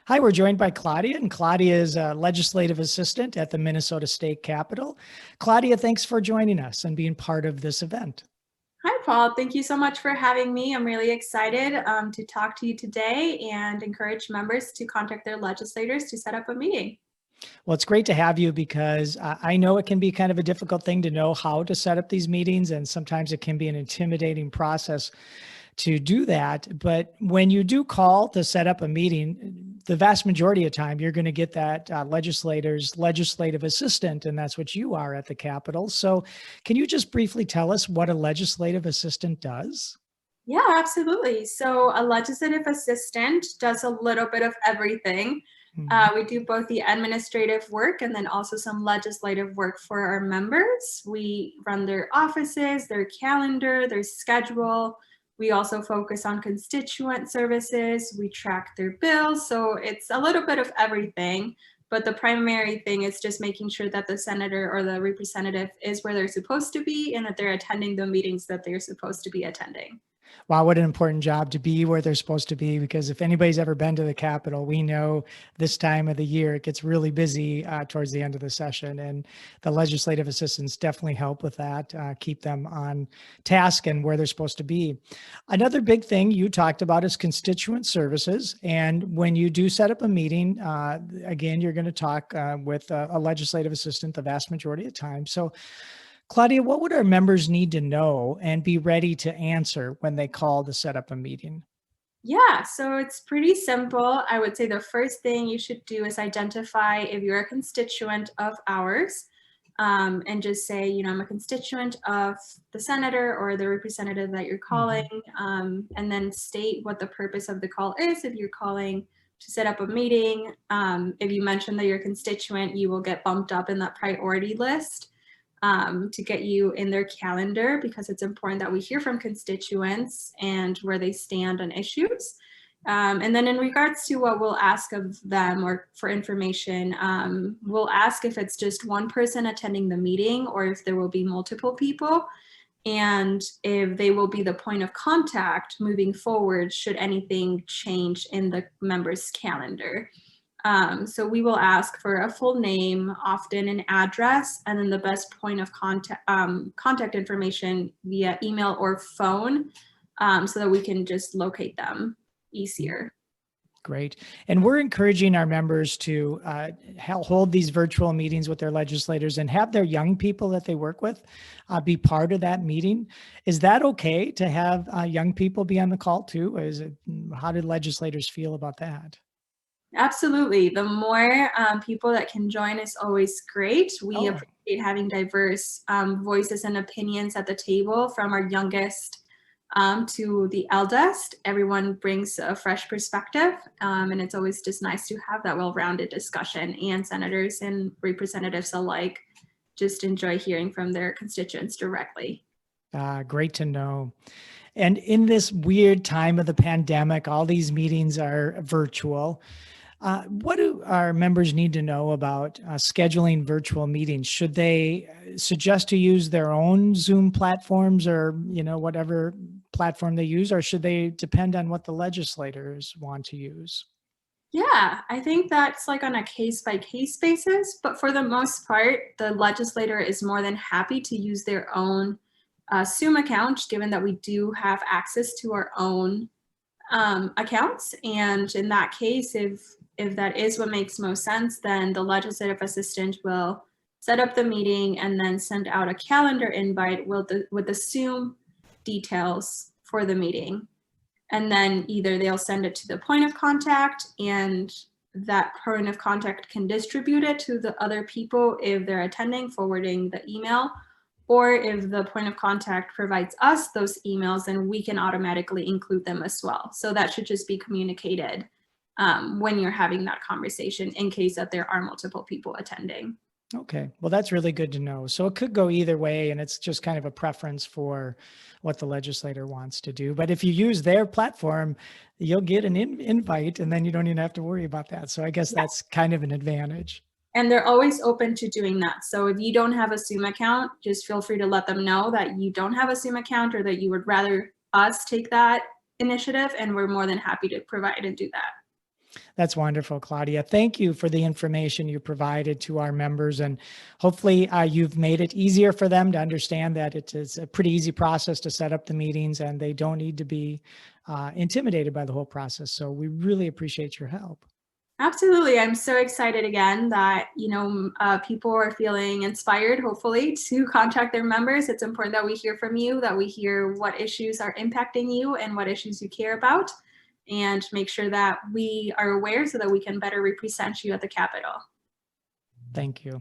Hi, we're joined by Claudia, and Claudia is a legislative assistant at the Minnesota State Capitol. Claudia, thanks for joining us and being part of this event. Hi, Paul. Thank you so much for having me. I'm really excited to talk to you today and encourage members to contact their legislators to set up a meeting. Well, it's great to have you because I know it can be kind of a difficult thing to know how to set up these meetings, and sometimes it can be an intimidating process to do that. But when you do call to set up a meeting, the vast majority of time, you're going to get that legislator's legislative assistant, and that's what you are at the Capitol. So can you just briefly tell us what a legislative assistant does? Yeah, absolutely. So a legislative assistant does a little bit of everything. Mhm. We do both the administrative work and then also some legislative work for our members. We run their offices, their calendar, their schedule. We also focus on constituent services. We track their bills. So it's a little bit of everything. But the primary thing is just making sure that the senator or the representative is where they're supposed to be and that they're attending the meetings that they're supposed to be attending. Wow, what an important job to be where they're supposed to be. Because if anybody's ever been to the Capitol, we know this time of the year it gets really busy towards the end of the session, and the legislative assistants definitely help with that, keep them on task and where they're supposed to be. Another big thing you talked about is constituent services, and when you do set up a meeting, again, you're going to talk with a legislative assistant the vast majority of the time. So Claudia, what would our members need to know and be ready to answer when they call to set up a meeting? Yeah, so it's pretty simple. I would say the first thing you should do is identify if you're a constituent of ours, and just say, I'm a constituent of the senator or the representative that you're calling, Mhm. and then state what the purpose of the call is. If you're calling to set up a meeting, if you mention that you're a constituent, you will get bumped up in that priority list to get you in their calendar, because it's important that we hear from constituents and where they stand on issues. And then in regards to what we'll ask of them or for information, we'll ask if it's just one person attending the meeting or if there will be multiple people, and if they will be the point of contact moving forward should anything change in the member's calendar. So we will ask for a full name, often an address, and then the best point of contact information via email or phone, so that we can just locate them easier. Great. And we're encouraging our members to hold these virtual meetings with their legislators and have their young people that they work with be part of that meeting. Is that okay to have young people be on the call too? How do legislators feel about that? Absolutely. The more people that can join is always great. We Oh, appreciate having diverse voices and opinions at the table, from our youngest to the eldest. Everyone brings a fresh perspective, and it's always just nice to have that well-rounded discussion, and senators and representatives alike just enjoy hearing from their constituents directly. great to know. And in this weird time of the pandemic, all these meetings are virtual. What do our members need to know about scheduling virtual meetings? Should they suggest to use their own Zoom platforms or, whatever platform they use, or should they depend on what the legislators want to use? Yeah, I think that's like on a case by case basis, but for the most part, the legislator is more than happy to use their own Zoom account, given that we do have access to our own accounts. And in that case, if that is what makes most sense, then the legislative assistant will set up the meeting and then send out a calendar invite with the Zoom details for the meeting. And then either they'll send it to the point of contact, and that point of contact can distribute it to the other people if they're attending, forwarding the email, or if the point of contact provides us those emails, then we can automatically include them as well. So that should just be communicated when you're having that conversation, in case that there are multiple people attending. Okay. Well, that's really good to know. So it could go either way, and it's just kind of a preference for what the legislator wants to do. But if you use their platform, you'll get an invite, and then you don't even have to worry about that. So I guess Yeah. that's kind of an advantage. And they're always open to doing that. So if you don't have a Zoom account, just feel free to let them know that you don't have a Zoom account, or that you would rather us take that initiative, and we're more than happy to provide and do that. That's wonderful, Claudia. Thank you for the information you provided to our members. And hopefully you've made it easier for them to understand that it is a pretty easy process to set up the meetings and they don't need to be intimidated by the whole process. So we really appreciate your help. Absolutely. I'm so excited again that, people are feeling inspired, hopefully, to contact their members. It's important that we hear from you, that we hear what issues are impacting you and what issues you care about, and make sure that we are aware so that we can better represent you at the Capitol. Thank you.